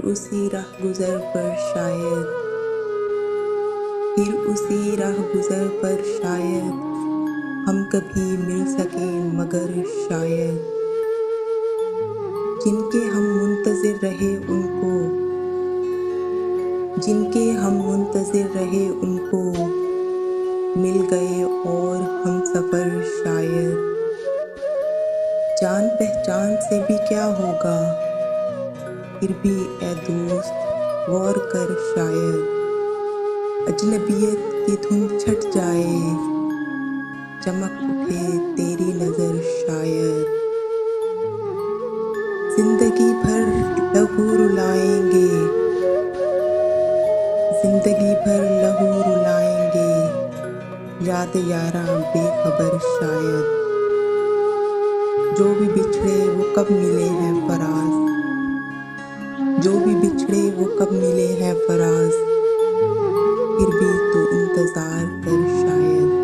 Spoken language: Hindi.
उसी राह गुज़र पर शायद, फिर उसी राह गुज़र पर शायद हम कभी मिल सके, मगर शायद जिनके हम मुंतज़िर रहे उनको, जिनके हम मुंतज़िर रहे उनको मिल गए और हम सफ़र शायद। जान पहचान से भी क्या होगा, फिर भी ए दोस्त गौर कर शायद अजनबियत की धुंध छट जाए, चमक उठे तेरी नज़र शायद। जिंदगी भर लहू रुलाएंगे, जिंदगी भर लहू रुलाएंगे, याद यारा बेखबर शायद। जो भी बिछड़े वो कब मिले हैं फराज, जो भी बिछड़े वो कब मिले हैं फराज, फिर भी तू इंतज़ार कर शायद।